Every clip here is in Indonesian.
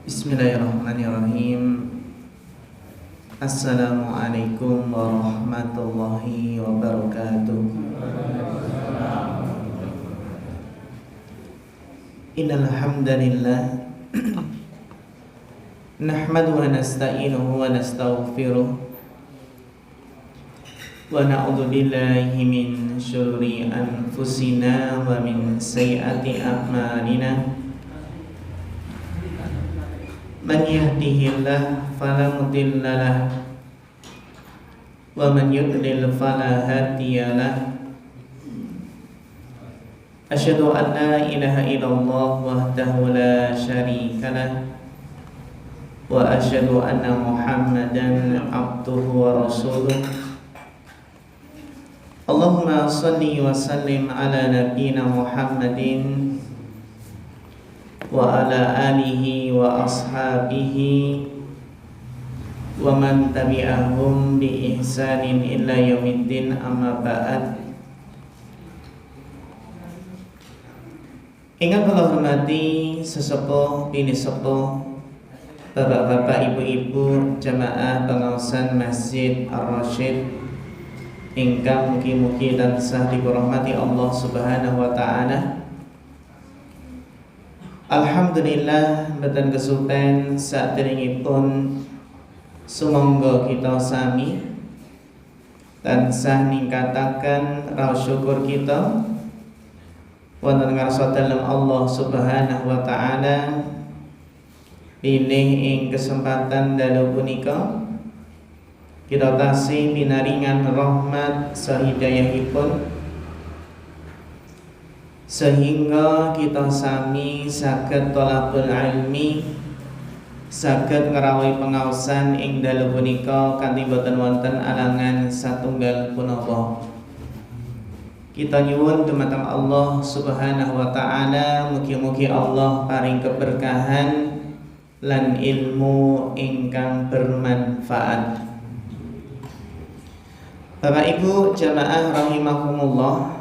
Bismillahirrahmanirrahim. Assalamualaikum warahmatullahi wabarakatuh. Innal hamdalillah nahmaduhu wa nasta'inuhu wa nastaghfiruh wa na'udzu billahi min syururi anfusina wa min sayyiati a'malina. Man yahdihillahu fala mudilla lahu wa man yudlil fala hadiya lahu. Asyhadu an la ilaha illallah wahdahu la syarika lahu wa asyhadu anna Muhammadan abduhu wa rasuluh. Allahumma shalli wa sallim ala nabiyyina Muhammadin wa ala alihi wa ashabihi wa man tabi'ahum bi ihsanin illa yaumiddin, amma ba'd. Ingkang kula hormati sesepuh bini sepuh, bapak-bapak, ibu-ibu, jamaah pengawasan Masjid Ar-Rasyid ingkang mugi-mugi tansah dirahmati Allah Subhanahu wa taala. Alhamdulillah, mboten kesupen saderengipun sumangga kita sami tansah ningkataken raos syukur kita wonten ngarsa dalem Allah Subhanahu wa taala. Pilih ing kesempatan dalu punika kita tasih pinaringan rahmat sahidayahipun sehingga kita sami saged thalabul ilmi, saged ngrawuhi pengaosan ing dalu punika kanthi boten wonten alangan satunggal punapa. Kita nyuwun dumateng Allah Subhanahu wa taala, mugi-mugi Allah paring keberkahan lan ilmu ingkang bermanfaat. Bapak Ibu jamaah rahimakumullah,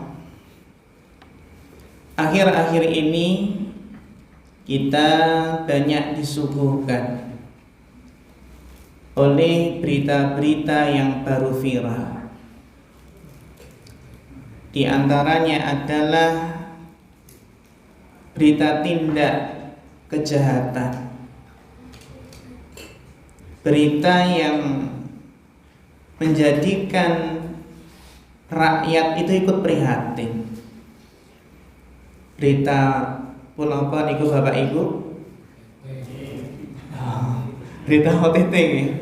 akhir-akhir ini kita banyak disuguhkan oleh berita-berita yang baru viral. Di antaranya adalah berita tindak kejahatan, berita yang menjadikan rakyat itu ikut prihatin. Berita punapa niku Bapak Ibu? Berita OTT nggih.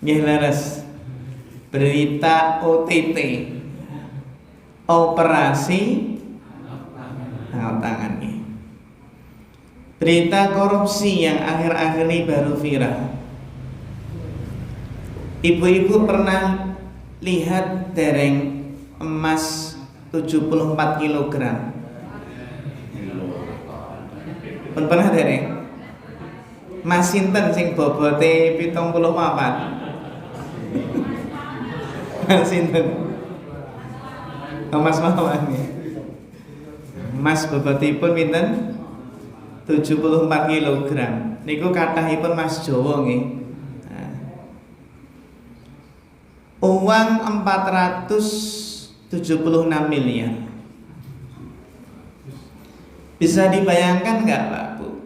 Nggih leres. Berita OTT. Operasi tangkap tangan nggih. Berita korupsi yang akhir-akhir ini baru viral. Ibu-ibu pernah lihat dereng emas 74 kg? Pernah dereng? Mas sinten sing bobote 74? Mas sinten? Mas mawon nggih. Mas bobotipun pinten? 74 kg. Niku kathahipun Mas Jawa nggih. Uang 476 miliar. Bisa dibayangkan nggak Pak Bu?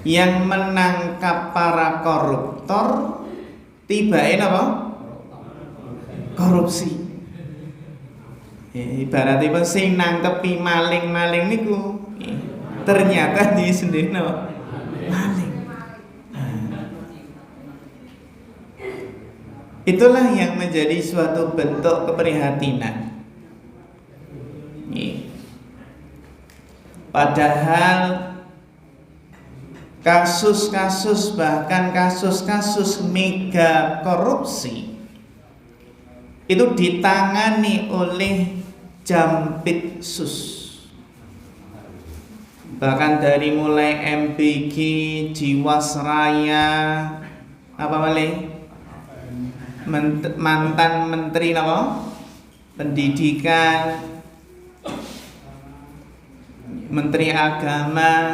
Yang menangkap para koruptor tibain apa? Korupsi. Ibaratipun sing nangkepi maling-maling niku ternyata di sendiri no maling. Itulah yang menjadi suatu bentuk keprihatinan. Padahal kasus-kasus, bahkan kasus-kasus mega korupsi itu ditangani oleh Jampitsus. Bahkan dari mulai MBG, Jiwasraya, apa boleh? Mantan Menteri apa? Pendidikan, Menteri Agama,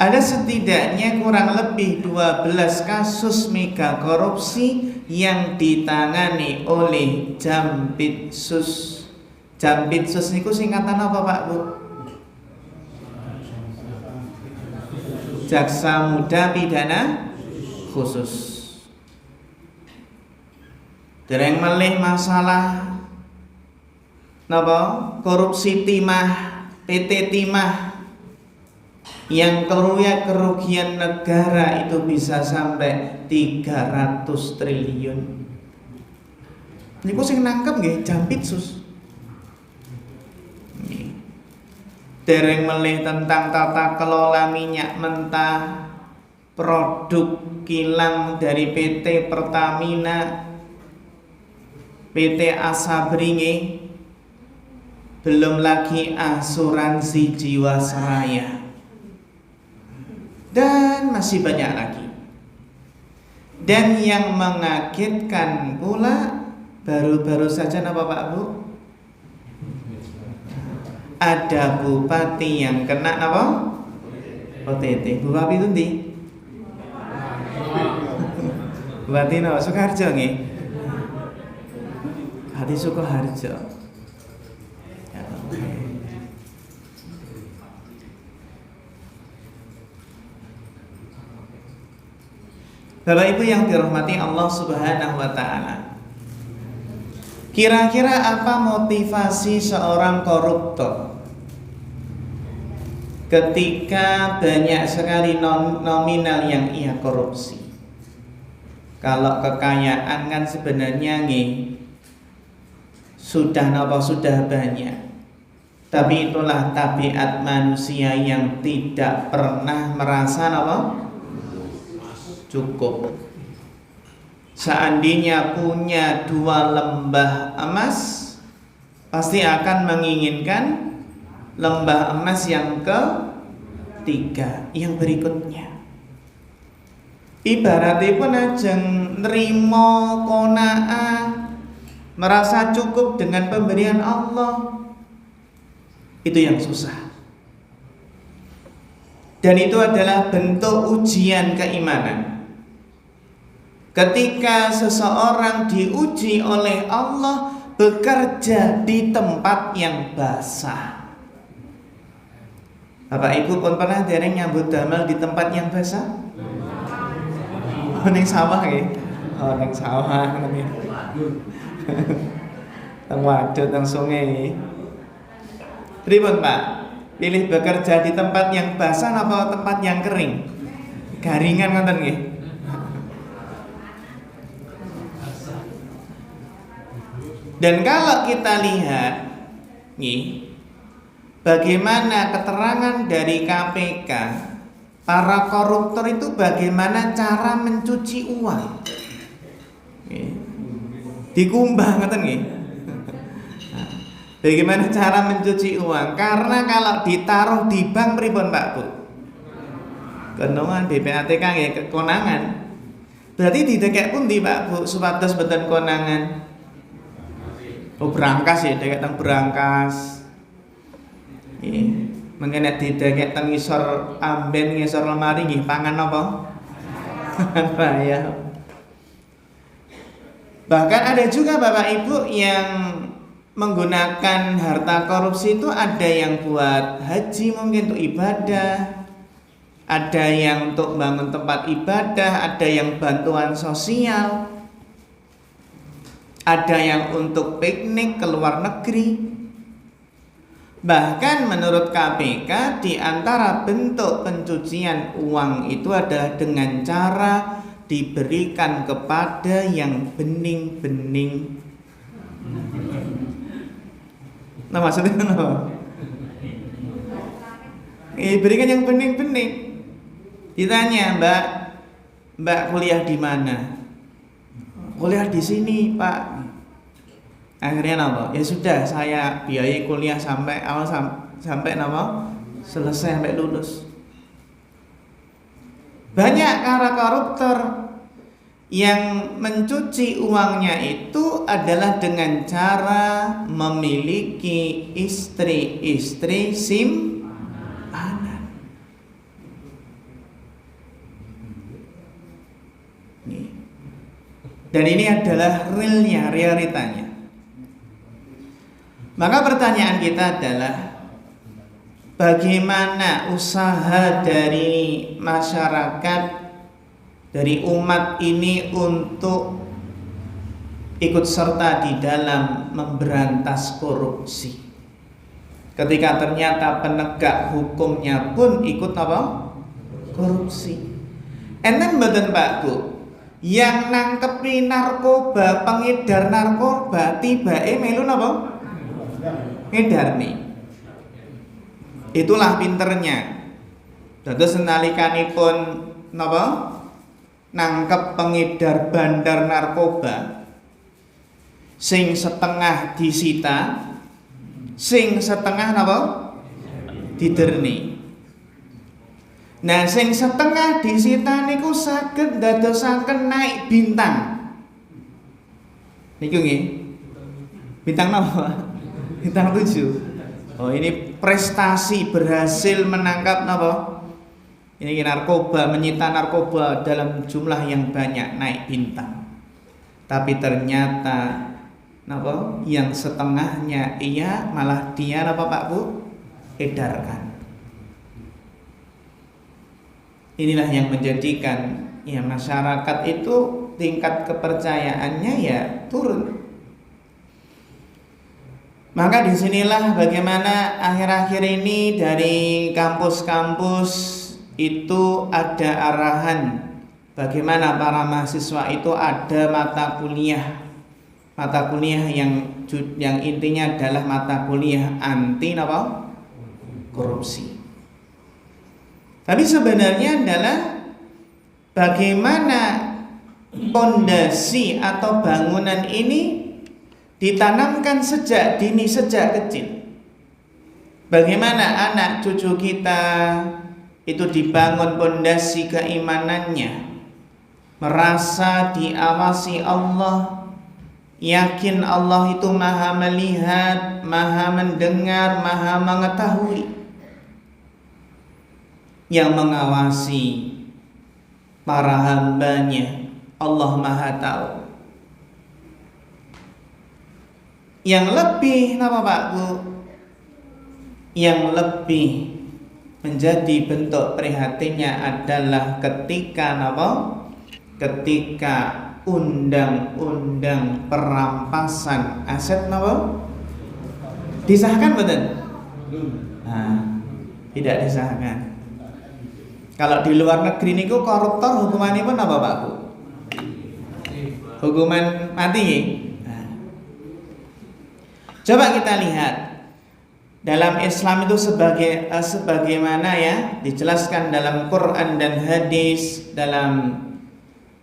ada setidaknya kurang lebih 12 kasus mega korupsi yang ditangani oleh Jampitsus. Jampitsus niku singkatan apa Pak Bu? Jaksa Muda Pidana Khusus. Dereng melih masalah napa? Korupsi timah, PT Timah yang kerugian negara itu bisa sampai 300 triliun. Niku sing nangkep nggih Jampitsus. Dereng melih tentang tata kelola minyak mentah, produk kilang dari PT Pertamina, PT Asabringe, belum lagi asuransi Jiwasraya, dan masih banyak lagi. Dan yang mengagetkan pula, baru-baru saja apa Pak Bu? Ada bupati yang kena apa? OTT. Bupati itu ndi? Bupati napa? Sukoharjo nggih. Hati Sukoharjo. Ya, Bapak Ibu yang dirahmati Allah Subhanahu wa taala. Kira-kira apa motivasi seorang koruptor ketika banyak sekali nominal yang ia korupsi? Kalau kekayaan kan sebenarnya nih sudah banyak. Tapi itulah tabiat manusia yang tidak pernah merasa cukup. Seandainya punya 2 lembah emas, pasti akan menginginkan lembah emas yang ketiga, yang berikutnya. Ibaratipun ajeng nrimo qanaah, merasa cukup dengan pemberian Allah, itu yang susah. Dan itu adalah bentuk ujian keimanan. Ketika seseorang diuji oleh Allah bekerja di tempat yang basah. Bapak Ibu pun pernah dereng nyambut damel di tempat yang basah? Ning sawah nggih. Oh, ning sawah nggih. Teng waduk teng sungai. Pripun Pak? Pilih bekerja di tempat yang basah apa tempat yang kering? Garingan ngoten nggih. Dan kalau kita lihat nih, bagaimana keterangan dari KPK, para koruptor itu bagaimana cara mencuci uang, dikumbah ngoten nggih. Bagaimana cara mencuci uang? Karena kalau ditaruh di bank pripun Pak Bu? Kenongan BPATK nggih konangan. Berarti didekek pundi Pak Bu supados boten konangan? Oh berangkas ya, dekek teng berangkas. Mengko nek didekek teng ngisor amben, ngisor lemari nggih pangan apa? Ya. Bahkan ada juga Bapak Ibu yang menggunakan harta korupsi itu, ada yang buat haji mungkin untuk ibadah, ada yang untuk bangun tempat ibadah, ada yang bantuan sosial, ada yang untuk piknik ke luar negeri. Bahkan menurut KPK di antara bentuk pencucian uang itu adalah dengan cara diberikan kepada yang bening-bening. Nah maksudnya apa? Berikan yang bening-bening. Ditanya, Mbak kuliah di mana? Kuliah di sini Pak. Akhirnya apa? Ya sudah, saya biayai kuliah sampai awal sampai apa? Selesai sampai lulus. Banyak para koruptor yang mencuci uangnya itu adalah dengan cara memiliki istri-istri simpanan. Dan ini adalah realnya, realitanya. Maka pertanyaan kita adalah bagaimana usaha dari masyarakat, dari umat ini untuk ikut serta di dalam memberantas korupsi. Ketika ternyata penegak hukumnya pun ikut apa? Korupsi. Enten mboten Pak Bu, yang nangkepi narkoba, pengedar narkoba tibake melu napa? Ngedar nih. Itulah pinternya. Dados nalikanipun napa? Nangkep pengedar bandar narkoba, sing setengah disita, sing setengah napa? Diderni. Nah, sing setengah disita niku saged dadosaken naik bintang. Niku nggih. Bintang napa? Bintang 7. Oh, ini prestasi berhasil menangkap napa? Ini narkoba, menyita narkoba dalam jumlah yang banyak, naik bintang. Tapi ternyata napa? Yang setengahnya iya malah dia napa Pak Bu? Edarkan. Inilah yang menjadikan ya masyarakat itu tingkat kepercayaannya ya turun. Maka disinilah bagaimana akhir-akhir ini dari kampus-kampus itu ada arahan bagaimana para mahasiswa itu ada mata kuliah yang intinya adalah mata kuliah anti apa? Korupsi. Tapi sebenarnya adalah bagaimana pondasi atau bangunan ini ditanamkan sejak dini, sejak kecil. Bagaimana anak cucu kita itu dibangun pondasi keimanannya, merasa diawasi Allah, yakin Allah itu maha melihat, maha mendengar, maha mengetahui, yang mengawasi para hambanya. Allah maha tahu. Yang lebih apa Pak Bu? Yang lebih menjadi bentuk prihatinnya adalah ketika apa? Ketika undang-undang perampasan aset apa? Disahkan betul? Nah, tidak disahkan. Kalau di luar negeri niku koruptor hukumannya pun apa Pak Bu? Hukuman mati. Nah. Coba kita lihat dalam Islam itu sebagaimana ya dijelaskan dalam Quran dan hadis, dalam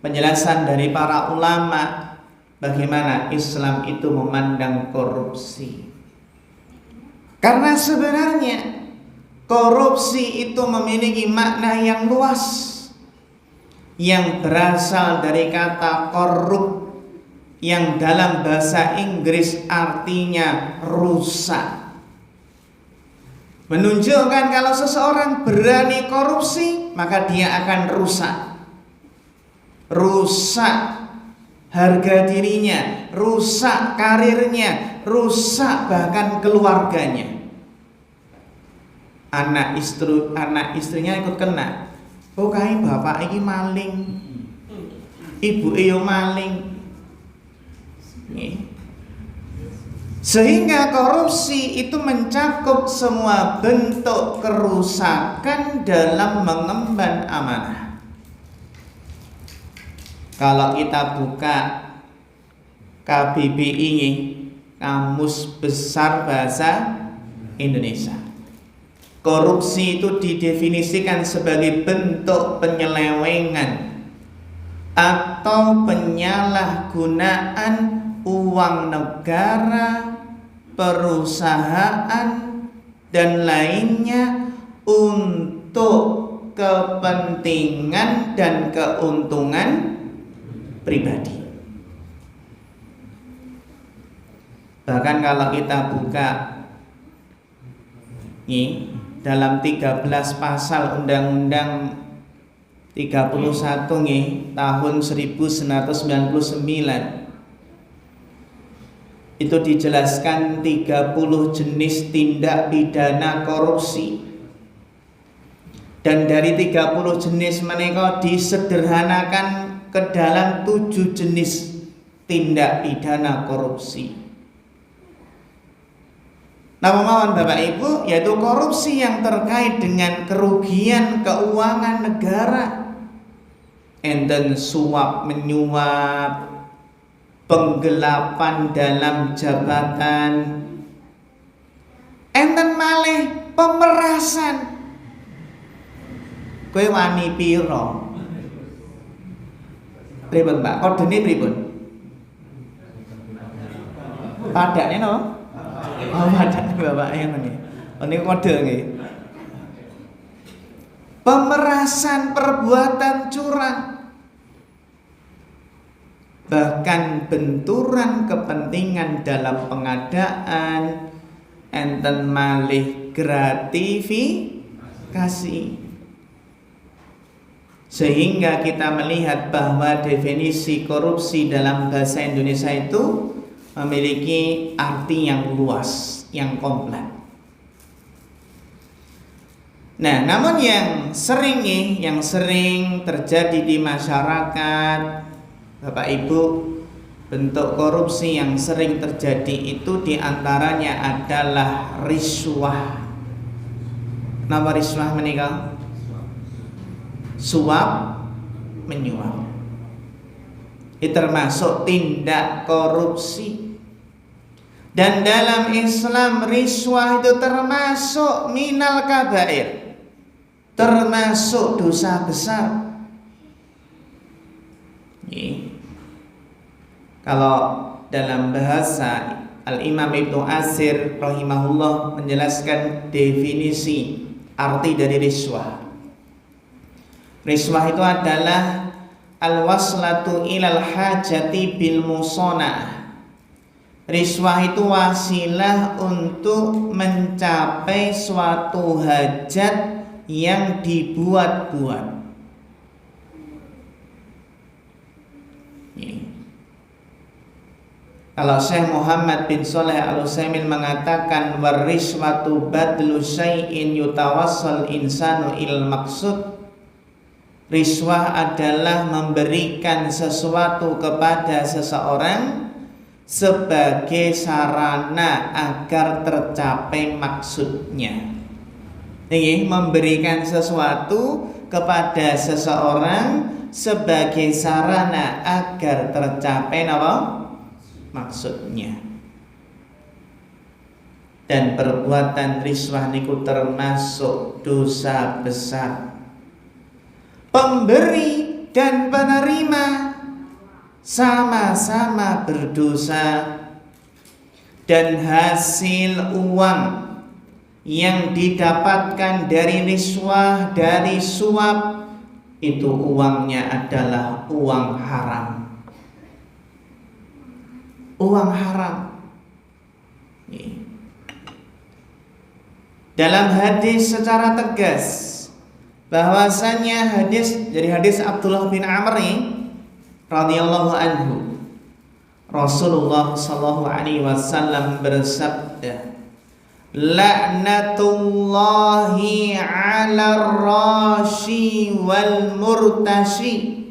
penjelasan dari para ulama bagaimana Islam itu memandang korupsi. Karena sebenarnya korupsi itu memiliki makna yang luas yang berasal dari kata korup yang dalam bahasa Inggris artinya rusak. Menunjukkan kalau seseorang berani korupsi maka dia akan rusak. Rusak harga dirinya, rusak karirnya, rusak bahkan keluarganya. Anak istrinya ikut kena. Oh kae bapak iki maling, ibu yo maling. Sehingga korupsi itu mencakup semua bentuk kerusakan dalam mengemban amanah. Kalau kita buka KBBI, Kamus Besar Bahasa Indonesia, korupsi itu didefinisikan sebagai bentuk penyelewengan atau penyalahgunaan uang negara, perusahaan, dan lainnya untuk kepentingan dan keuntungan pribadi. Bahkan kalau kita buka dalam 13 pasal Undang-Undang 31 nggih, tahun 1999. Itu dijelaskan 30 jenis tindak pidana korupsi. Dan dari 30 jenis menika disederhanakan ke dalam 7 jenis tindak pidana korupsi. Napa mawon Bapak Ibu, yaitu korupsi yang terkait dengan kerugian keuangan negara. Enten suap menyuap, penggelapan dalam jabatan, enten malih pemerasan. Kowe wani piro? Pripun Pak? Kodene pripun? Padane napa? Oh, padane Bapak yang nggih. Ini kode nggih. Pemerasan, perbuatan curang, bahkan benturan kepentingan dalam pengadaan, enten malih gratifikasi. Sehingga kita melihat bahwa definisi korupsi dalam bahasa Indonesia itu memiliki arti yang luas, yang kompleks. Nah, namun yang sering terjadi di masyarakat, Bapak Ibu, bentuk korupsi yang sering terjadi itu diantaranya adalah riswah. Nama riswah menikah? Suap menyuap. Itu termasuk tindak korupsi. Dan dalam Islam riswah itu termasuk minal kabair, termasuk dosa besar. Kalau dalam bahasa Al-Imam Ibnu Asir rahimahullah menjelaskan definisi arti dari riswah. Riswah itu adalah al-waslatu ilal hajati bil musona'ah. Riswah itu wasilah untuk mencapai suatu hajat yang dibuat-buat. Kalau Syekh Muhammad bin Shalih Al-Utsaimin mengatakan wariswatu badlu syai'in yutawassal insanu il maksud. Riswah adalah memberikan sesuatu kepada seseorang sebagai sarana agar tercapai maksudnya. Ini memberikan sesuatu kepada seseorang sebagai sarana agar tercapai apa? Maksudnya. Dan perbuatan riswah niku termasuk dosa besar. Pemberi dan penerima sama-sama berdosa, dan hasil uang yang didapatkan dari riswah, dari suap, itu uangnya adalah uang haram. Uang haram. Dalam hadis secara tegas bahwasanya dari hadis Abdullah bin Amr radhiyallahu anhu, Rasulullah sallallahu alaihi wasallam bersabda, "La'natullahi 'alar rashi wal murtashi."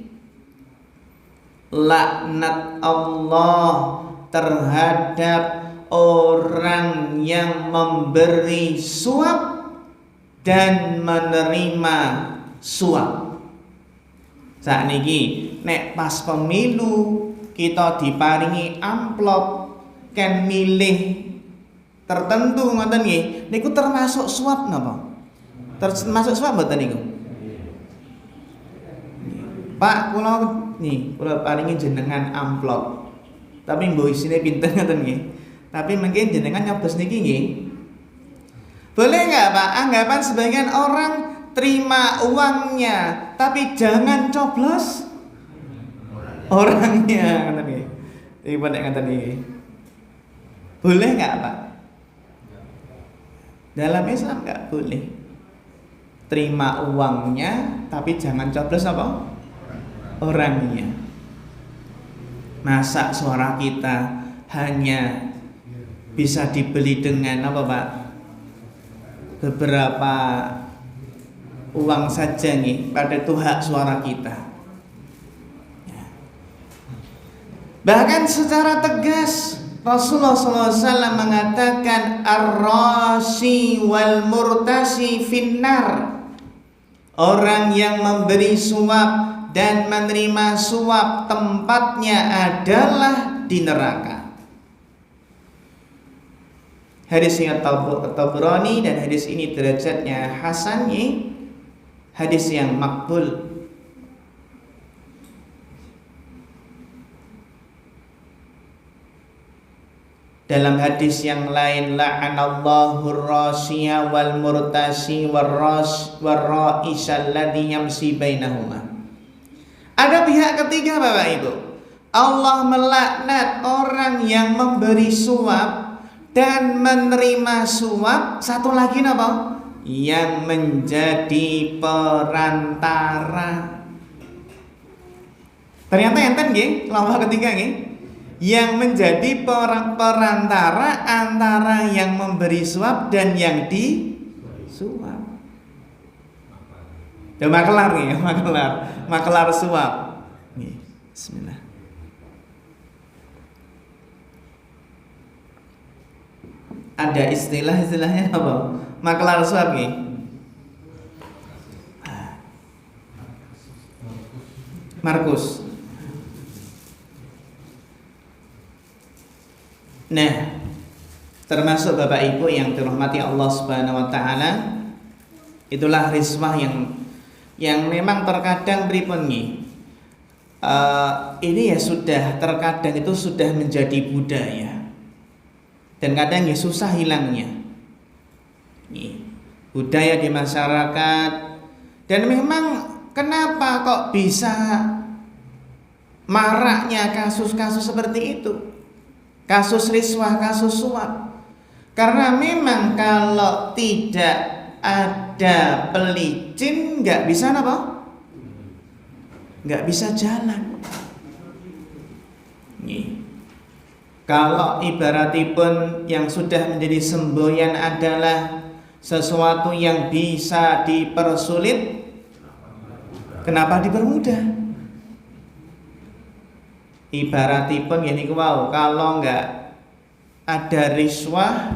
Laknat Allah terhadap orang yang memberi suap dan menerima suap. Sakniki nek pas pemilu kita diparingi amplop kan milih tertentu ngoten nggih, niku termasuk suap napa? Termasuk suap mboten niku? Pak, kula paringi jenengan amplop. Tapi mbok isine pinten ngoten nggih. Tapi mungkin jenengan nyoblos niki nggih. Boleh nggak Pak? Anggapan sebagian orang terima uangnya, tapi jangan coblos orangnya, ngoten nggih. Iki nek ngoten nggih. Boleh nggak Pak? Dalam Islam nggak boleh. terima uangnya, tapi jangan coblos apa? Orangnya. Masa suara kita hanya bisa dibeli dengan apa Pak? Beberapa uang saja nih, pada itu hak suara kita. Bahkan secara tegas Rasulullah SAW mengatakan ar-rashi wal murtashi finnar. Orang yang memberi suap dan menerima suap tempatnya adalah di neraka. Hadis yang Tabrani, dan hadis ini derajatnya hasan, hadis yang makbul. Dalam hadis yang lain, la'anallahu ar-rashiya wal murtashi war-ra'isha alladhi yamsi bainahuma. Ada pihak ketiga Bapak Ibu. Allah melaknat orang yang memberi suap dan menerima suap. Satu lagi apa? Yang menjadi perantara. Ternyata enten nggih, kelompok ketiga nggih. Yang menjadi perantara antara yang memberi suap dan yang disuap. Ya, makelar nih, makelar suap. Nih, bismillah. Ada istilahnya apa? Makelar suap nih. Markus. Nah, termasuk Bapak Ibu yang dirahmati Allah Subhanahu wa taala, itulah riswah yang memang terkadang pripun nggih. Ini ya sudah terkadang itu sudah menjadi budaya. Dan kadang ya susah hilangnya. Budaya di masyarakat. Dan memang kenapa kok bisa maraknya kasus-kasus seperti itu? Kasus riswah, kasus suap. Karena memang kalau tidak ada pelicin nggak bisa apa? Nggak bisa jalan. Kalau ibaratipun yang sudah menjadi semboyan adalah sesuatu yang bisa dipersulit, kenapa dipermudah? Ibaratipun gini wow, kalau nggak ada riswah,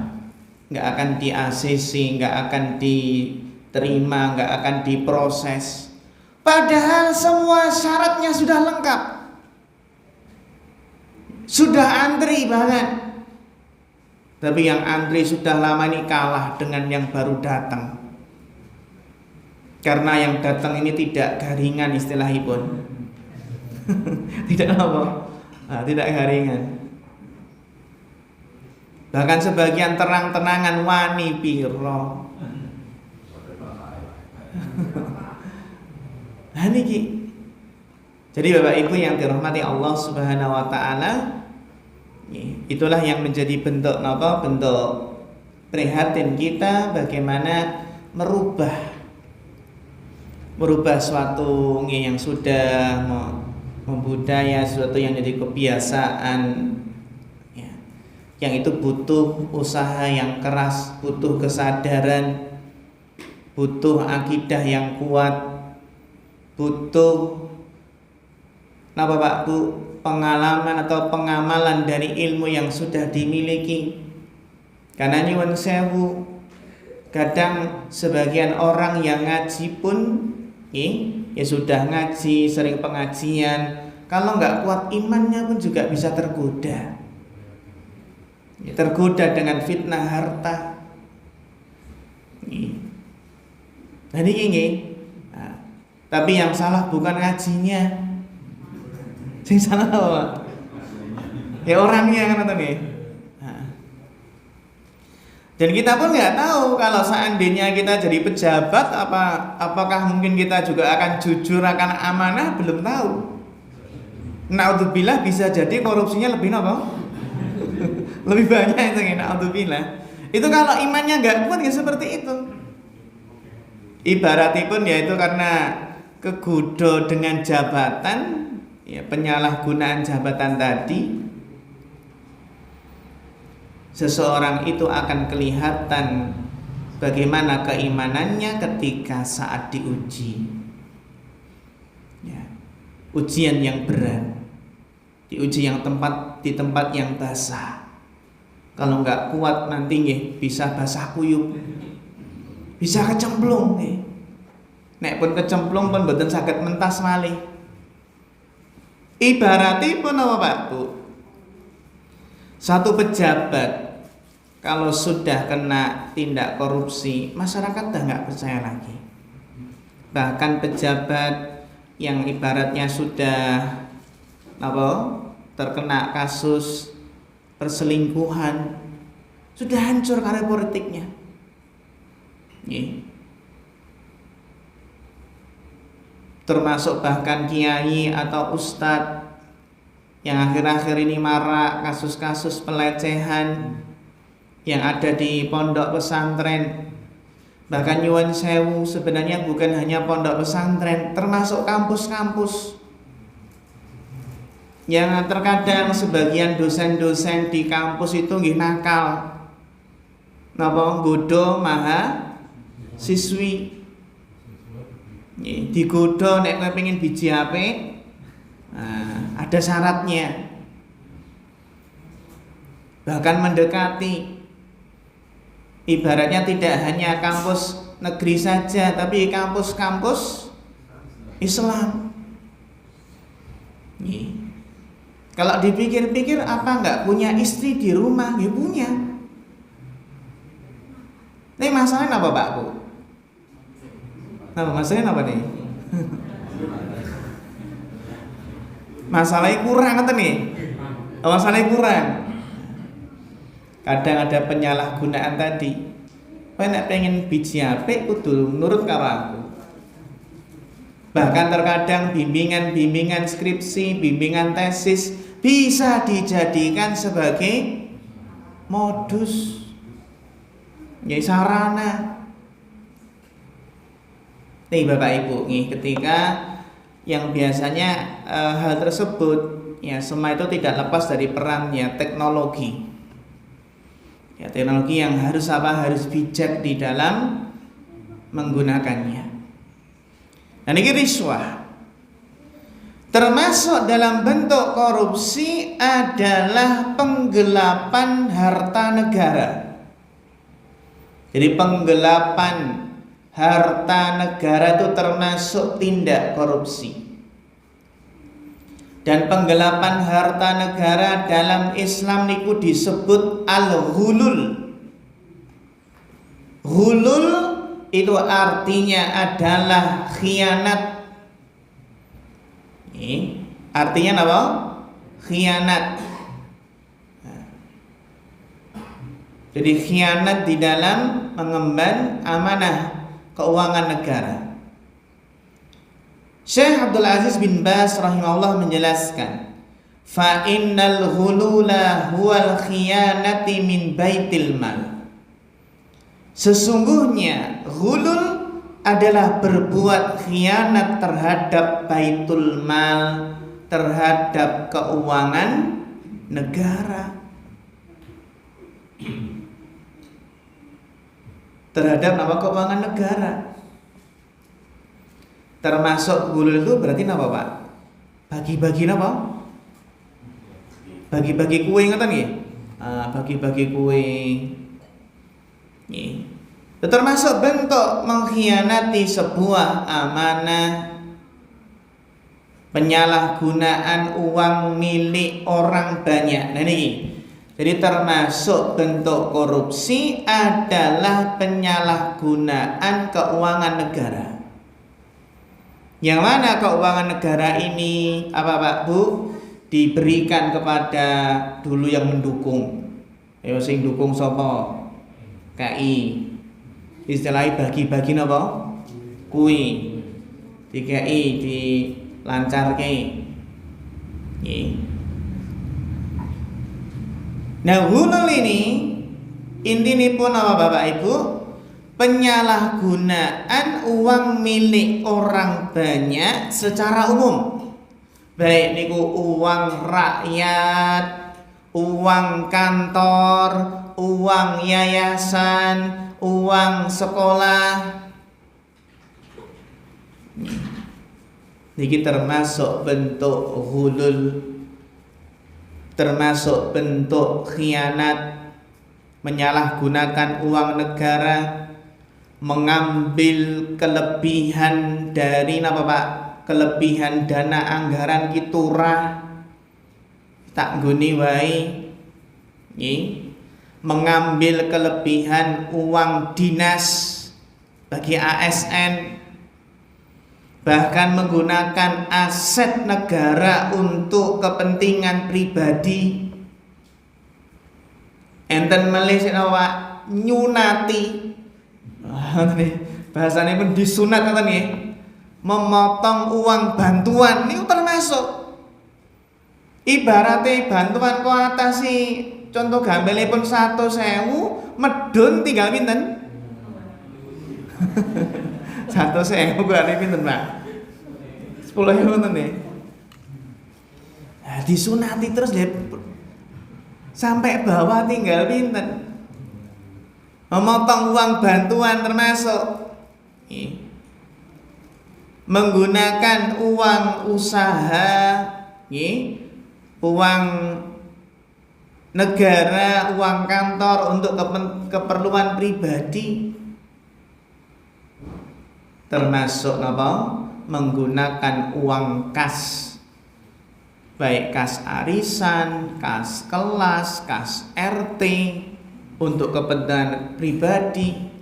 nggak akan di ACC, nggak akan diterima, nggak akan diproses. Padahal semua syaratnya sudah lengkap, sudah antri banget. Tapi yang antri sudah lama ini kalah dengan yang baru datang. Karena yang datang ini tidak garingan istilahipun. Tidak apa? Tidak garingan. Bahkan sebagian terang-terangan wani piro. Nah niki. Jadi Bapak Ibu yang dirahmati Allah Subhanahu wa taala, itulah yang menjadi bentuk napa? Bentuk prihatin kita bagaimana merubah suatu yang sudah membudaya, suatu yang jadi kebiasaan ya, yang itu butuh usaha yang keras, butuh kesadaran, butuh akidah yang kuat, butuh apa Pak Bu, pengalaman atau pengamalan dari ilmu yang sudah dimiliki. Karena nyuwun sewu, kadang sebagian orang yang ngaji pun ya sudah ngaji, sering pengajian, kalau nggak kuat imannya pun juga bisa tergoda. Tergoda dengan fitnah harta. Nah ini. Nah, tapi yang salah bukan ngajinya, yang salah apa? Ya orangnya kan atau nih. Dan kita pun nggak tahu kalau seandainya kita jadi pejabat, apakah mungkin kita juga akan jujur, akan amanah, belum tahu. Naudzubillah, bisa jadi korupsinya lebih apa? Lebih banyak itu, naudzubillah. Itu kalau imannya nggak kuat ya seperti itu. Ibaratipun yaitu karena kegudo dengan jabatan, ya, penyalahgunaan jabatan tadi, seseorang itu akan kelihatan bagaimana keimanannya ketika saat diuji, ya, ujian yang berat, diuji di tempat yang basah. Kalau nggak kuat nanti bisa basah kuyup, bisa kecemplung nih. Nek pun kecemplung pun mboten saged mentas malih. Ibaratipun apa Pak Bu? Satu pejabat kalau sudah kena tindak korupsi, masyarakat dah nggak percaya lagi. Bahkan pejabat yang ibaratnya sudah terkena kasus perselingkuhan, sudah hancur karir politiknya. Termasuk bahkan kiai atau ustadz yang akhir-akhir ini marak kasus-kasus pelecehan yang ada di pondok pesantren. Bahkan nyuwun sewu, sebenarnya bukan hanya pondok pesantren, termasuk kampus-kampus yang terkadang sebagian dosen-dosen di kampus itu nggih nakal, nggodho mahasiswi. Digodho nek kowe pengen biji apik, ada syaratnya. Bahkan mendekati, ibaratnya tidak hanya kampus negeri saja, tapi kampus-kampus Islam. Kalau dipikir-pikir, apa enggak punya istri di rumah? Ya punya. Ini masalahnya apa Pak Bu? Masalahnya apa nih? Masalahnya kurang atau nih? Masalahnya kurang. Kadang ada penyalahgunaan tadi. Kowe nek pengen biji apik kudu nurut karo aku. Bahkan terkadang bimbingan skripsi, bimbingan tesis bisa dijadikan sebagai modus, ya sarana. Nih Bapak Ibu, ketika yang biasanya hal tersebut, ya semua itu tidak lepas dari perannya teknologi. Ya, teknologi yang harus bijak di dalam menggunakannya. Dan ini riswah, termasuk dalam bentuk korupsi adalah penggelapan harta negara. Jadi penggelapan harta negara itu termasuk tindak korupsi. Dan penggelapan harta negara dalam Islam niku disebut al-ghulul. Ghulul itu artinya adalah khianat. Artinya apa? Khianat. Jadi khianat di dalam mengemban amanah keuangan negara. Syekh Abdul Aziz bin Baz rahimahullah menjelaskan, fa innal ghulula huwal khiyanati min baitil mal. Sesungguhnya ghulul adalah berbuat khianat terhadap baitul mal, terhadap keuangan negara. Terhadap keuangan negara. Termasuk ghulul itu berarti apa Pak? Bagi-bagi apa? Bagi-bagi kue ngoten nggih? Bagi-bagi kue. Itu termasuk bentuk mengkhianati sebuah amanah, penyalahgunaan uang milik orang banyak. Nah ini, jadi termasuk bentuk korupsi adalah penyalahgunaan keuangan negara. Yang mana keuangan negara ini apa Pak Bu? Diberikan kepada dulu yang mendukung. Ayo sing dukung sapa? KI. Istilahnya bagi-bagi napa? Kui. DKI dilancarke. Nggih. Nah, ghulul ini intinipun apa Bapak Ibu? penyalahgunaan uang milik orang banyak secara umum. Baik niku uang rakyat, uang kantor, uang yayasan, uang sekolah. Niki termasuk bentuk ghulul, termasuk bentuk khianat, menyalahgunakan uang negara, mengambil kelebihan dari apa Pak? Kelebihan dana anggaran kiturah tak guni wae. Mengambil kelebihan uang dinas bagi ASN, bahkan menggunakan aset negara untuk kepentingan pribadi. Enten melih awak nyunati. Bahasane pun disunat ngoten nggih. Memotong uang bantuan niku termasuk. Ibaratnya bantuan kok atasi contoh gambelipun 100.000, medun tinggal pinten? 100.000 berarti pinten, Pak? 10.000 ngoten nggih. Nah, disunati terus nggih. Sampai bawah tinggal pinten? Memotong uang bantuan termasuk. Menggunakan uang usaha, uang negara, uang kantor untuk keperluan pribadi, termasuk apa? Menggunakan uang kas, baik kas arisan, kas kelas, kas RT untuk kepentingan pribadi,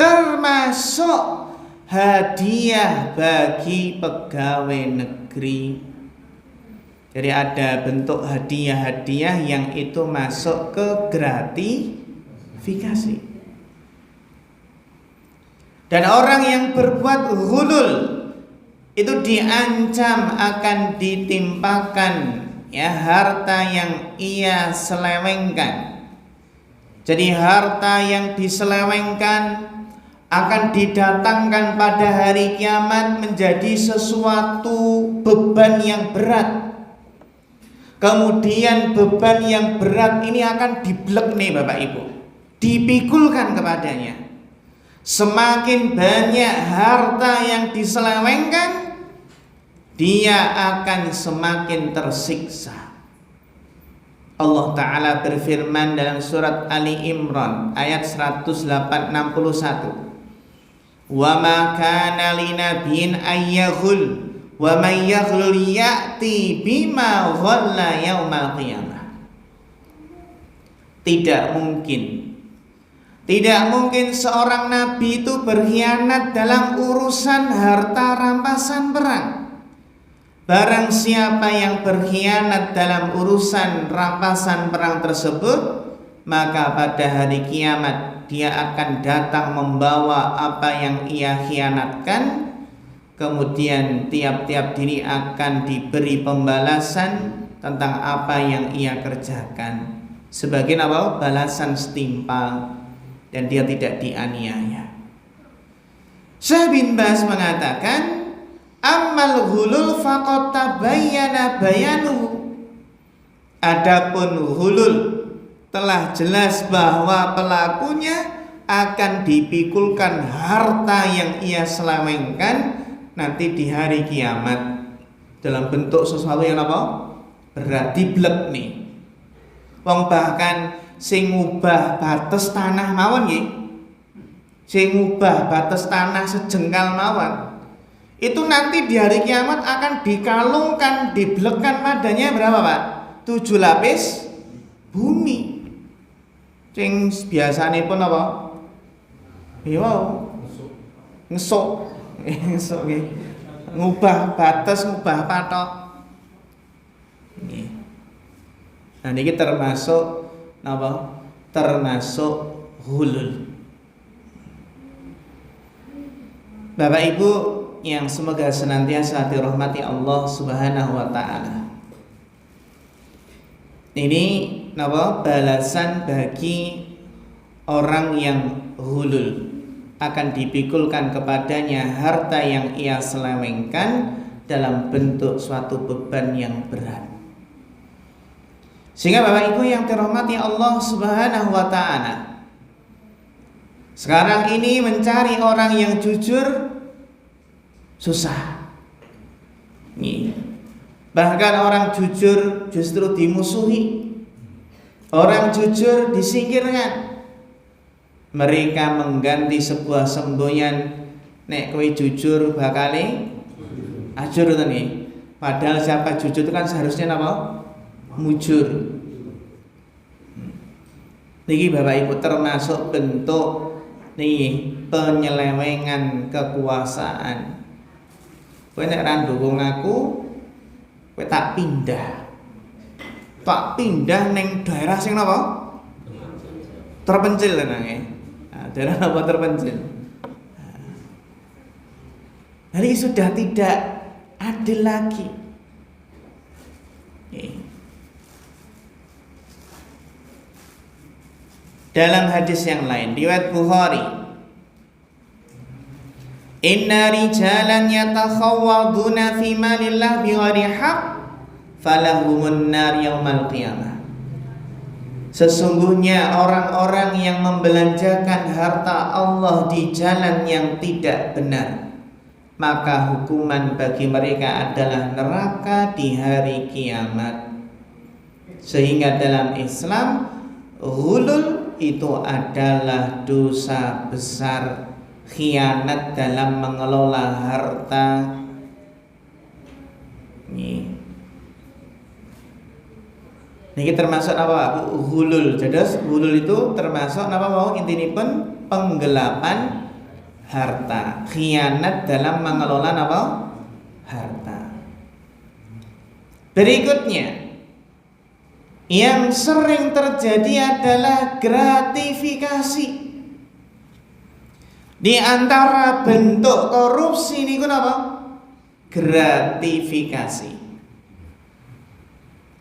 termasuk hadiah bagi pegawai negeri. Jadi ada bentuk hadiah-hadiah yang itu masuk ke gratifikasi. Dan orang yang berbuat ghulul itu diancam akan ditimpakan harta yang ia selewengkan. Jadi harta yang diselewengkan akan didatangkan pada hari kiamat menjadi sesuatu beban yang berat. Kemudian beban yang berat ini akan diblek nih Bapak Ibu, dipikulkan kepadanya. Semakin banyak harta yang diselewengkan, dia akan semakin tersiksa. Allah Ta'ala berfirman dalam surat Ali Imran ayat 161, wa ma kana linabiyyin ayyaghul wa may yaghlul ya'ti bima ghalla yaumal qiyamah. Tidak mungkin seorang nabi itu berkhianat dalam urusan harta rampasan perang. Barang siapa yang berkhianat dalam urusan rampasan perang tersebut, maka pada hari kiamat dia akan datang membawa apa yang ia khianatkan. Kemudian tiap-tiap diri akan diberi pembalasan tentang apa yang ia kerjakan sebagai apa? Balasan setimpal, dan dia tidak dianiaya. Syekh bin Baz mengatakan, ammal ghulul faqad tabayyana bayanuhu. Adapun ghulul telah jelas bahwa pelakunya akan dipikulkan harta yang ia selewengkan nanti di hari kiamat dalam bentuk sesuatu yang apa? Berat, diblek nih. Wong bahkan sing ngubah batas tanah mawon nggih. Sing ngubah batas tanah sejengkal mawon. Itu nanti di hari kiamat akan dikalungkan, diblekkan padanya berapa, Pak? 7 lapis bumi. Sing biasane pun apa? Iya, ngesuk nggih. Ngubah batas, ngubah patok. Nggih. Nah niki termasuk napa? Termasuk ghulul. Bapak Ibu yang semoga senantiasa dirahmati Allah Subhanahu wa taala. Ini napa? Balasan bagi orang yang hulul, akan dipikulkan kepadanya harta yang ia selewengkan dalam bentuk suatu beban yang berat. Sehingga Bapak Ibu yang dirahmati Allah Subhanahu wa taala, sekarang ini mencari orang yang jujur susah. Bahkan orang jujur justru dimusuhi. Orang jujur disingkirkan. Mereka mengganti sebuah semboyan, nek kowe jujur bakale ajur to nih. Padahal siapa jujur itu kan seharusnya apa? Mujur. Niki Bapak Ibu termasuk bentuk nih penyelewengan kekuasaan. Kowe nek ra ndukung aku, kowe tak pindah. Tak pindah neng daerah sing napa? Terpencil nang daerah apa terpencil. Jadi sudah tidak adil lagi. Dalam hadis yang lain riwayat Bukhari, inna rijalan yatakhawwaduna fi malillah bighairi haqq falahumun nar yaumal qiyamah. Sesungguhnya orang-orang yang membelanjakan harta Allah di jalan yang tidak benar, maka hukuman bagi mereka adalah neraka di hari kiamat. Sehingga dalam Islam, ghulul itu adalah dosa besar, khianat dalam mengelola harta. Ini termasuk apa? Ghulul. Jadi ghulul itu termasuk apa mau intinipun penggelapan harta, khianat dalam mengelola apa? Harta. Berikutnya yang sering terjadi adalah gratifikasi. Di antara bentuk korupsi ini apa? Gratifikasi.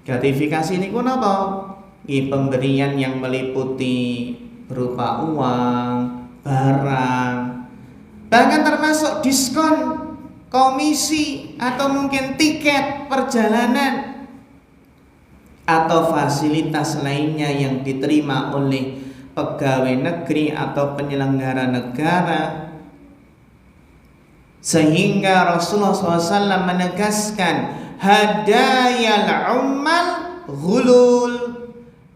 Gratifikasi ini apa? Pemberian yang meliputi berupa uang, barang, bahkan termasuk diskon, komisi, atau mungkin tiket perjalanan, atau fasilitas lainnya yang diterima oleh pegawai negeri atau penyelenggara negara. Sehingga Rasulullah SAW menegaskan hadayal ummal ghulul,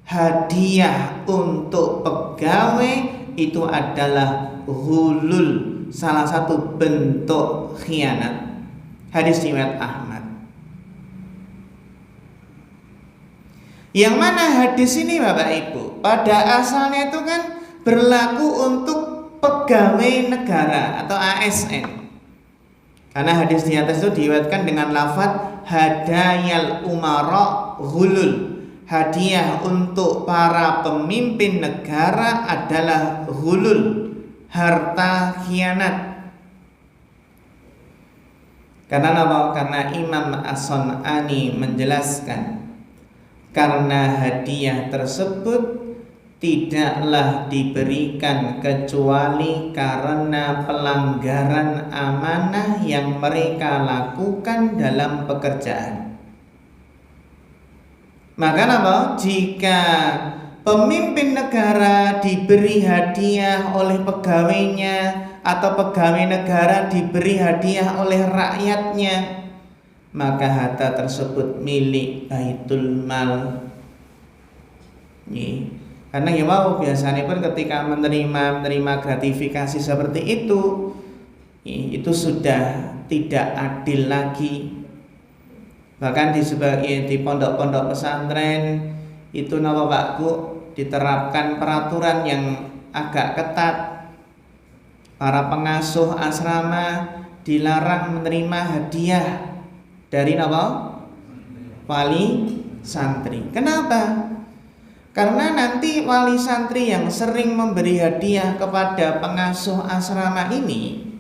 hadiah untuk pegawai itu adalah ghulul, salah satu bentuk khianat. Hadis riwayat Ahmad. Yang mana hadis ini Bapak Ibu pada asalnya itu kan berlaku untuk pegawai negara atau ASN. Karena hadis di atas itu diriwayatkan dengan lafaz hadayal umara ghulul, hadiah untuk para pemimpin negara adalah ghulul, harta khianat. Karena apa? Karena Imam As-Sun'ani menjelaskan, karena hadiah tersebut tidaklah diberikan kecuali karena pelanggaran amanah yang mereka lakukan dalam pekerjaan. Maka apa? Jika pemimpin negara diberi hadiah oleh pegawainya atau pegawai negara diberi hadiah oleh rakyatnya, maka harta tersebut milik Baitul Mal. Karena ya mau biasanya pun ketika menerima gratifikasi seperti itu sudah tidak adil lagi. Bahkan di pondok-pondok pesantren itu napa Pak Bu diterapkan peraturan yang agak ketat. Para pengasuh asrama dilarang menerima hadiah dari napa? Wali santri. Kenapa? Karena nanti wali santri yang sering memberi hadiah kepada pengasuh asrama ini,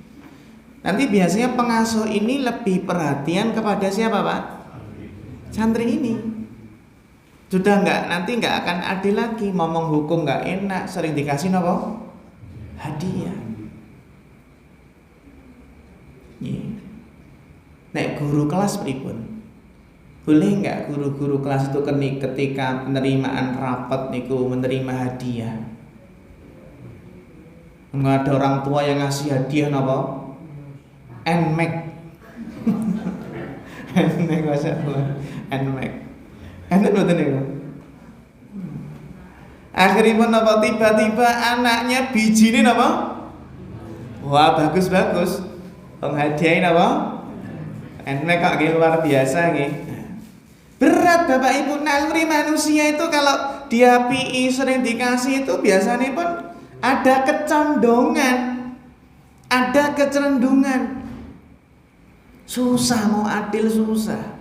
nanti biasanya pengasuh ini lebih perhatian kepada siapa Pak? Santri ini. Sudah nanti nggak akan adil lagi, ngomong hukum nggak enak, sering dikasih apa? hadiah. Nek guru kelas pripun? Boleh nggak guru-guru kelas itu ketika penerimaan rapat niku menerima hadiah? Nggak ada orang tua yang ngasih hadiah napa? NMAX. NMAX masyaallah. NMAX. Enten mboten niku. Akhiripun napa tiba-tiba anaknya bijine napa? Wah, bagus-bagus. Penghadiahin apa? NMAX kok luar biasa nggih. Berat Bapak Ibu, naluri manusia itu kalau dia PI sering dikasih itu biasanya pun ada kecondongan, ada kecerendungan. Susah mau adil susah.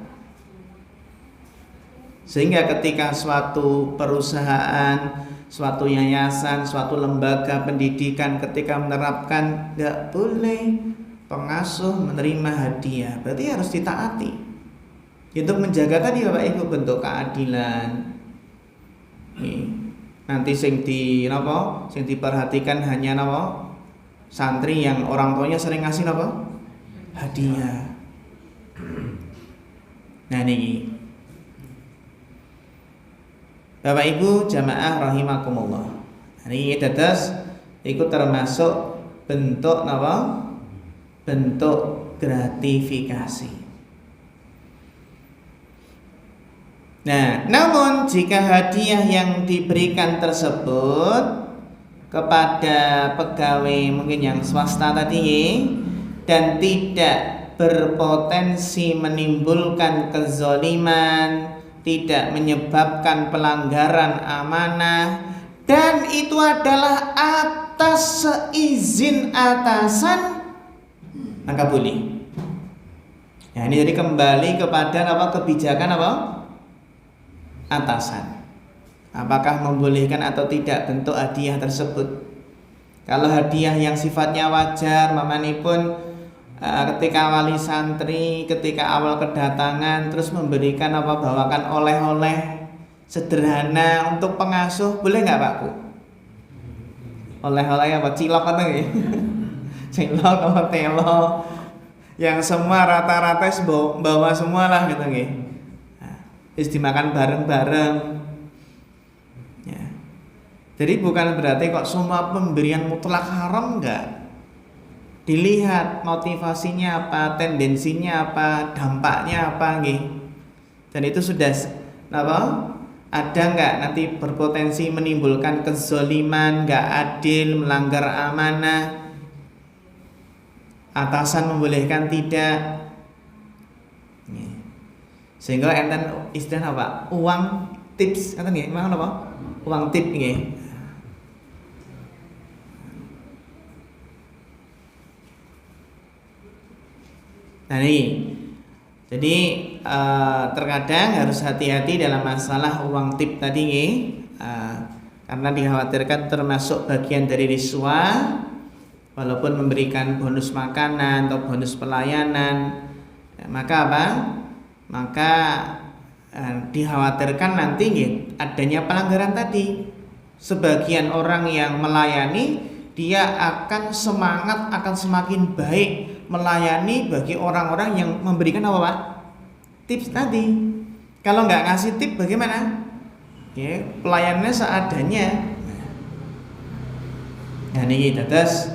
Sehingga ketika suatu perusahaan, suatu yayasan, suatu lembaga pendidikan ketika menerapkan tidak boleh pengasuh menerima hadiah, berarti harus ditaati. Untuk menjaga tadi Bapak Ibu bentuk keadilan. Nanti sing diperhatikan hanya napa? Santri yang orang tuanya sering ngasih napa? Hadiah. Nah niki. Bapak Ibu jamaah rahimakumullah. Niki dados iku termasuk bentuk napa? Bentuk gratifikasi. Nah, namun jika hadiah yang diberikan tersebut kepada pegawai mungkin yang swasta tadi dan tidak berpotensi menimbulkan kezaliman, tidak menyebabkan pelanggaran amanah, dan itu adalah atas seizin atasan, maka boleh. Nah, ini jadi kembali kepada kebijakan atasan. Apakah membolehkan atau tidak bentuk hadiah tersebut? Kalau hadiah yang sifatnya wajar, mamanipun ketika wali santri ketika awal kedatangan terus memberikan bawakan oleh-oleh sederhana untuk pengasuh, boleh nggak Pak Bu? Oleh-oleh apa? Cilok atau nggih? Cilok atau telo? Yang semua rata-rata bawa semua lah gitu nggih. Dimakan bareng-bareng ya. Jadi bukan berarti kok semua pemberian mutlak haram, enggak. Dilihat motivasinya apa, tendensinya apa, dampaknya apa nggih. Dan itu sudah ada enggak nanti berpotensi menimbulkan kezaliman, enggak adil, melanggar amanah, atasan membolehkan tidak. Sehingga enten istilah apa? Uang tips, enten nggih? Mang apa? Uang tip nggih. Nah ini, jadi terkadang harus hati-hati dalam masalah uang tip tadi nggih, karena dikhawatirkan termasuk bagian dari riswah, walaupun memberikan bonus makanan atau bonus pelayanan, maka apa? Maka dikhawatirkan nanti adanya pelanggaran tadi. Sebagian orang yang melayani dia akan semangat, akan semakin baik melayani bagi orang-orang yang memberikan apa Pak? Tips tadi. Kalau nggak ngasih tip bagaimana? Ya, pelayanannya seadanya. Nah ini terus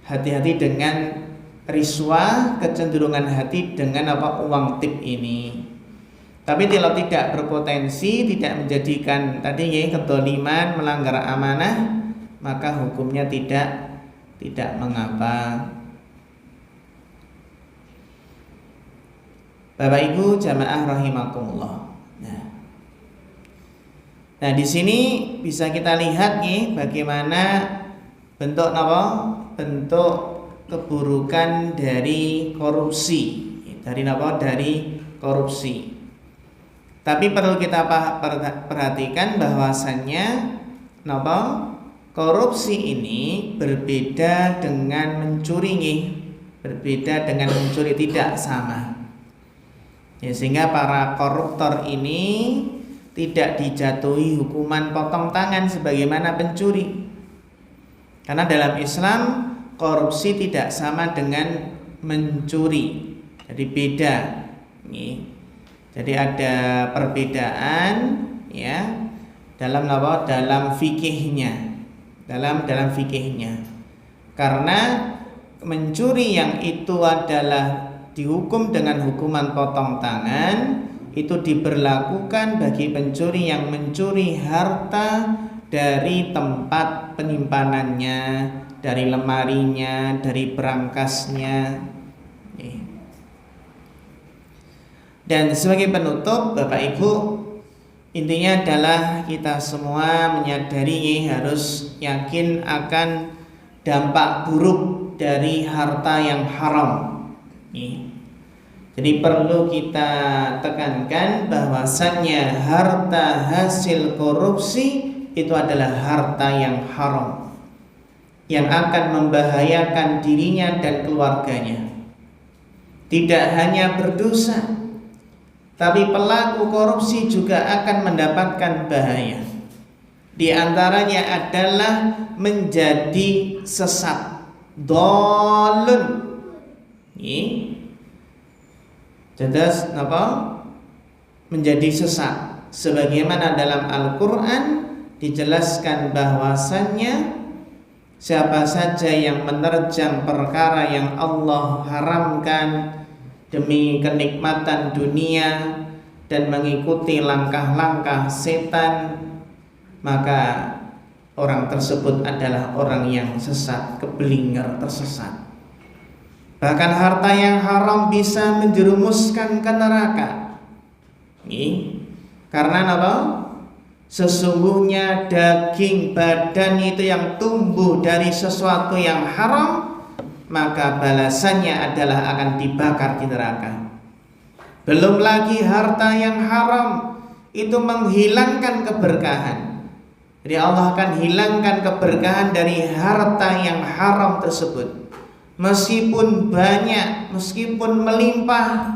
hati-hati dengan riswah, kecenderungan hati dengan uang tip ini. Tapi kalau tidak berpotensi, tidak menjadikan tadi kedoliman, melanggar amanah, maka hukumnya tidak mengapa. Bapak Ibu jamaah rahimakumullah. Nah di sini bisa kita lihat bagaimana bentuk bentuk keburukan dari korupsi, dari korupsi. Tapi perlu kita perhatikan bahwasannya korupsi ini berbeda dengan mencuri, berbeda dengan mencuri, tidak sama. Ya, sehingga para koruptor ini tidak dijatuhi hukuman potong tangan sebagaimana pencuri. Karena dalam Islam korupsi tidak sama dengan mencuri. Jadi beda. Jadi ada perbedaan ya dalam apa? Dalam fikihnya. Dalam fikihnya. Karena mencuri yang itu adalah dihukum dengan hukuman potong tangan, itu diberlakukan bagi pencuri yang mencuri harta dari tempat penyimpanannya, dari lemarinya, dari berangkasnya. Dan sebagai penutup, Bapak Ibu, intinya adalah kita semua menyadari harus yakin akan dampak buruk dari harta yang haram. Jadi perlu kita tekankan bahwasannya harta hasil korupsi itu adalah harta yang haram, yang akan membahayakan dirinya dan keluarganya. Tidak hanya berdosa, tapi pelaku korupsi juga akan mendapatkan bahaya. Di antaranya adalah menjadi sesat, dhalun. Jelas apa? Menjadi sesat. Sebagaimana dalam Al-Quran dijelaskan bahwasannya siapa saja yang menerjang perkara yang Allah haramkan demi kenikmatan dunia dan mengikuti langkah-langkah setan, maka orang tersebut adalah orang yang sesat, keblinger, tersesat. Bahkan harta yang haram bisa menjerumuskan ke neraka. Karena apa? Sesungguhnya daging badan itu yang tumbuh dari sesuatu yang haram, maka balasannya adalah akan dibakar di neraka. Belum lagi harta yang haram itu menghilangkan keberkahan. Jadi Allah akan hilangkan keberkahan dari harta yang haram tersebut. Meskipun banyak, meskipun melimpah,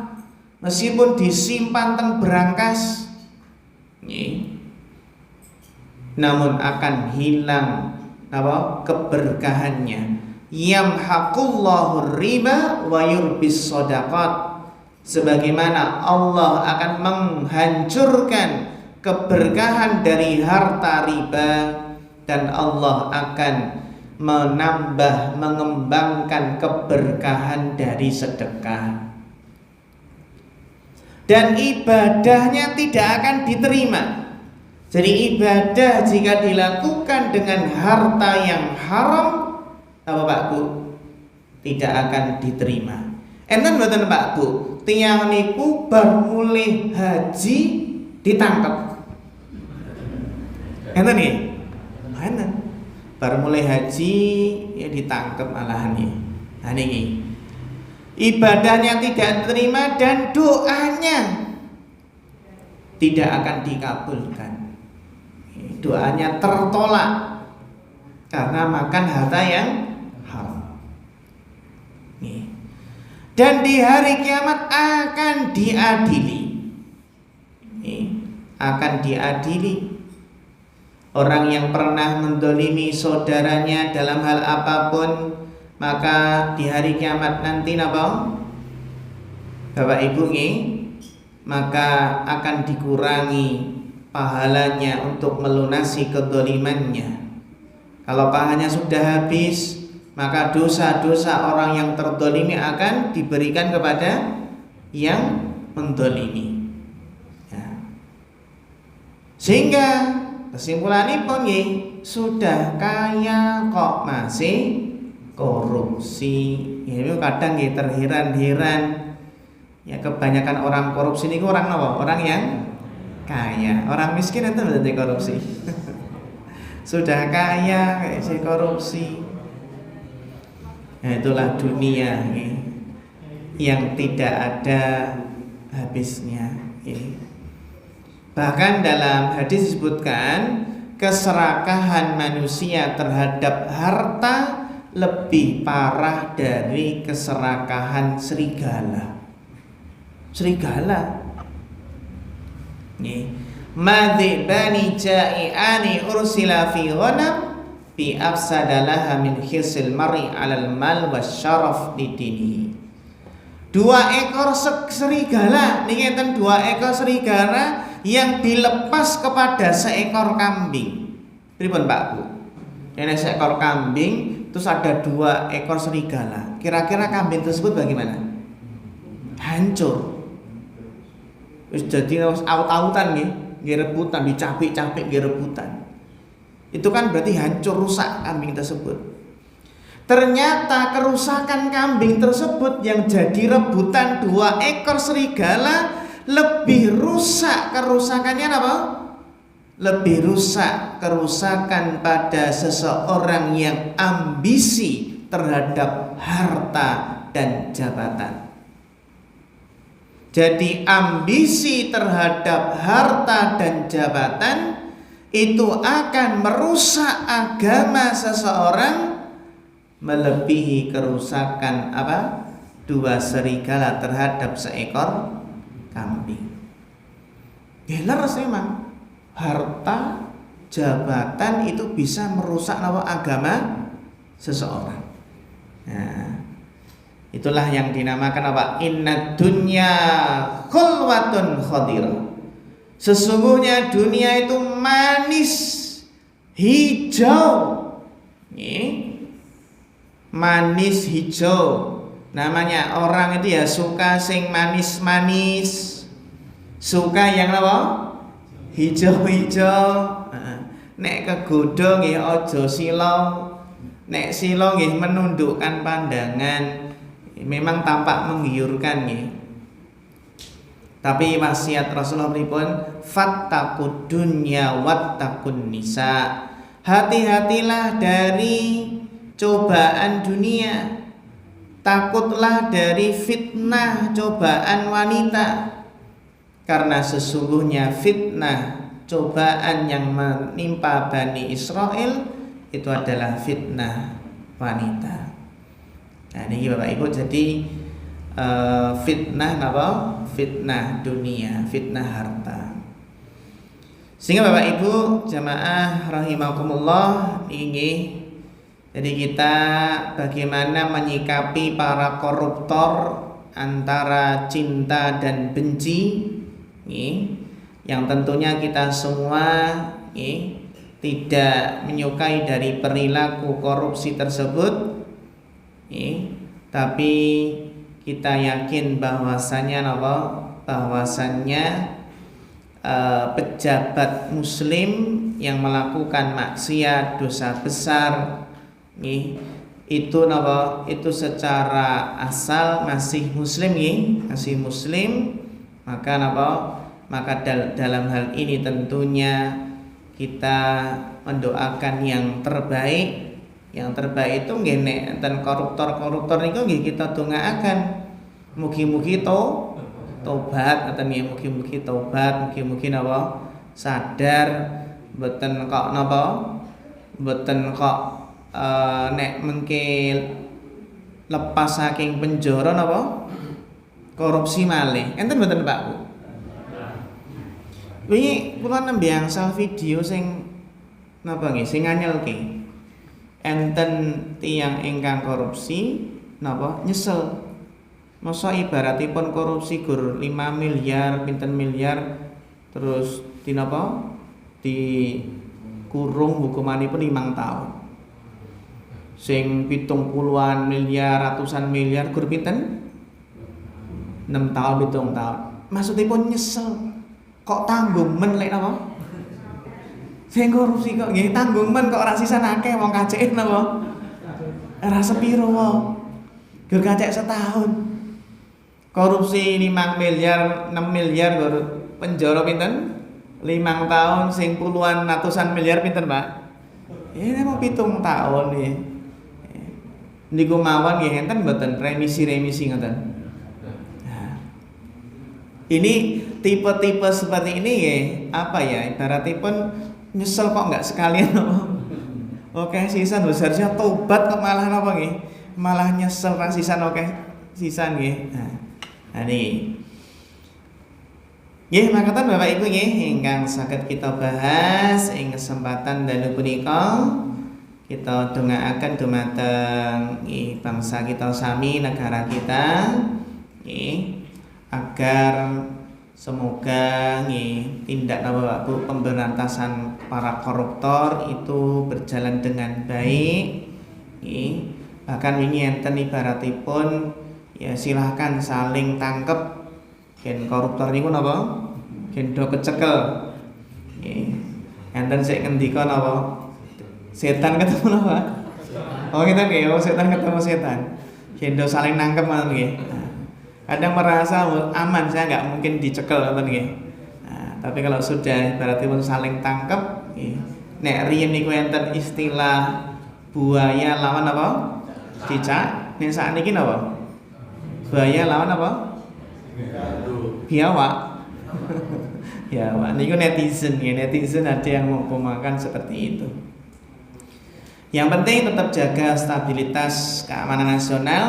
meskipun disimpan teng berangkas, namun akan hilang apa? Keberkahannya. Yamhaqullahu riba wa yurbis shadaqat. Sebagaimana Allah akan menghancurkan keberkahan dari harta riba, dan Allah akan menambah, mengembangkan keberkahan dari sedekah. Dan ibadahnya tidak akan diterima. Jadi ibadah jika dilakukan dengan harta yang haram, apa Pak Bu? Tidak akan diterima. Enten mboten Pak Bu, tiyang niku bar mulih haji ditangkap. Enten nggih? Enten. Bar mulai haji ya ditangkap malahan ya. Nah niki. Ibadahnya tidak diterima dan doanya tidak akan dikabulkan. Doanya tertolak karena makan harta yang haram. Dan di hari kiamat akan diadili. Akan diadili. Orang yang pernah mendolimi saudaranya dalam hal apapun, maka di hari kiamat nanti napa? Bapak Ibu maka akan dikurangi pahalanya untuk melunasi kedolimannya. Kalau pahalanya sudah habis, maka dosa-dosa orang yang terdolimi akan diberikan kepada yang mendolimi. Sehingga kesimpulannya pun sudah kaya kok masih korupsi. Itu kadang terheran-heran. Ya kebanyakan orang korupsi ini orang apa? Orang yang kaya. Orang miskin itu berarti korupsi. Sudah kaya kayak si korupsi. Nah, itulah dunia yang tidak ada habisnya. Bahkan dalam hadis disebutkan keserakahan manusia terhadap harta lebih parah dari keserakahan serigala. Serigala. Madhibani ja'i'ani ursila fi ghanam bi afsadalaha min khisil mar'i 'alal mal wasyaraf lidinihi. 2 ekor serigala niki enten 2 ekor serigala yang dilepas kepada seekor kambing. Pripun Pak Bu? Ini seekor kambing terus ada 2 ekor serigala. Kira-kira kambing tersebut bagaimana? Hancur. Wis jadi aut-autan nggih rebutan, dicapik-capik nggih rebutan. Itu kan berarti hancur, rusak kambing tersebut. Ternyata kerusakan kambing tersebut yang jadi rebutan 2 ekor serigala lebih rusak kerusakannya apa? Lebih rusak kerusakan pada seseorang yang ambisi terhadap harta dan jabatan. Jadi ambisi terhadap harta dan jabatan itu akan merusak agama seseorang melebihi kerusakan apa? 2 serigala terhadap seekor kambing. Leres memang harta jabatan itu bisa merusak agama seseorang. Nah, itulah yang dinamakan apa? Inna dunya khulwatun khadirah. Sesungguhnya dunia itu manis, hijau. Manis hijau. Namanya orang itu ya suka sing manis-manis. Suka yang apa? Hijau-hijau. Nek kegodho nggih aja sila. Nek sila nggih menundukkan pandangan. Memang tampak menggiurkan nggih. Tapi wasiat Rasulullah pripun? Fattaqud dunya wattaqun nisa. Hati-hatilah dari cobaan dunia, takutlah dari fitnah cobaan wanita, karena sesungguhnya fitnah cobaan yang menimpa Bani Israel itu adalah fitnah wanita. Nah ini Bapak Ibu, jadi fitnah apa? Fitnah dunia, fitnah harta. Sehingga Bapak Ibu jamaah rahimakumullah, ini jadi kita bagaimana menyikapi para koruptor antara cinta dan benci, yang tentunya kita semua tidak menyukai dari perilaku korupsi tersebut, tapi kita yakin bahwasannya pejabat muslim yang melakukan maksiat dosa besar itu secara asal masih muslim maka dalam hal ini tentunya kita mendoakan yang terbaik itu nggih nek enten koruptor niku nggih kita dongaaken mugi-mugi tobat atau mugi-mugi tobat, mugi-mugi sadar mboten kok nek mengke lepas saking penjara korupsi malih. Enten mboten Pak Bu? Wingi kula nembe angsal video sing sing nganyelke. Enten tiyang ingkang korupsi nyesel. Masa ibaratipun korupsi gur 5 miliar, pinten miliar terus dikurung hukumanipun 5 tahun. Sing 70-an miliar, ratusan miliar gur pinten? 6 tahun, 7 tahun. Maksudipun nyesel. Kok tanggung men lek sing korupsi kok nggih tanggung men kok ora sisan akeh wong kaceken ora sepiro wae. Gur kacek setahun. Korupsi 5 miliar, 6 miliar gur penjara pinten? 5 tahun, sing puluhan ratusan miliar pinten, Pak? Ini mau 7 tahun nggih. Niku mawon nggih enten mboten remisi ngoten. Nah, ini tipe-tipe seperti ini nggih, ibaratipun nyesel kok enggak sekalian oke sisan seharusnya tobat kok malah nggih? Malah nyesel kan sisan oke sisan nggih. Nah niki. Nggih makaten Bapak Ibu nggih ingkang saged kita bahas ing kesempatan dalu punika. kita dongaaken dumateng bangsa kita sami, negara kita agar semoga tindak Bu pemberantasan para koruptor itu berjalan dengan baik. Bahkan ini enten ibaratipun ya silahkan saling tangkep gen koruptor niku napa gen do kecekel. Enten sik ngendika napa setan ketemu napa? Oh kita nggih, setan ketemu setan. Gen do saling nangkep ngoten nggih. Kadang merasa aman, saya nggak mungkin dicekel ngoten nggih. Tapi kalau sudah berarti pun saling tangkep, nek riyen niku enten istilah buaya lawan apa? Cicak. Nek sakniki napa? Buaya lawan apa? Biawak. Biawak. Niku netizen ya, netizen ada yang mengumpamakan seperti itu. Yang penting tetap jaga stabilitas keamanan nasional,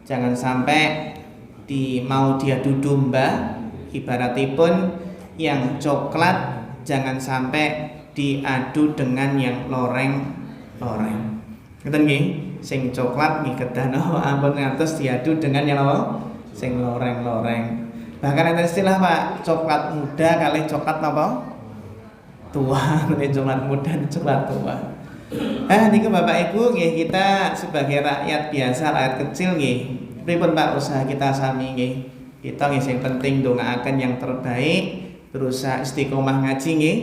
jangan sampai mau diadu domba, ibaratipun yang coklat jangan sampai diadu dengan yang loreng-loreng. Ngeten nggih, sing coklat nggih kedah ampun ngantos diadu dengan yang apa? Sing loreng-loreng. Bahkan ada istilah Pak, coklat muda kali coklat apa? Tua, ini coklat muda, coklat tua. Niku Bapak Ibu nggih, kita sebagai rakyat biasa, rakyat kecil nggih, pripun Pak usaha kita sami nggih. Kita nggih sing penting ndongaaken yang terbaik, berusaha istiqomah ngaji nggih.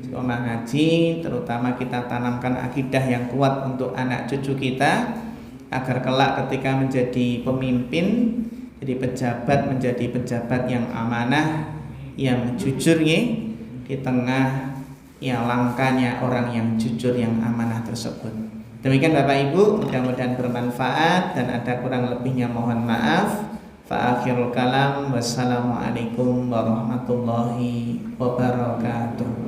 Istiqomah ngaji, terutama kita tanamkan akidah yang kuat untuk anak cucu kita agar kelak ketika menjadi pemimpin, jadi pejabat, menjadi pejabat yang amanah, yang jujur nggih di tengah ya langkahnya orang yang jujur yang amanah tersebut. Demikian Bapak Ibu, mudah-mudahan bermanfaat dan ada kurang lebihnya mohon maaf. Fa akhirul kalam, wassalamualaikum warahmatullahi wabarakatuh.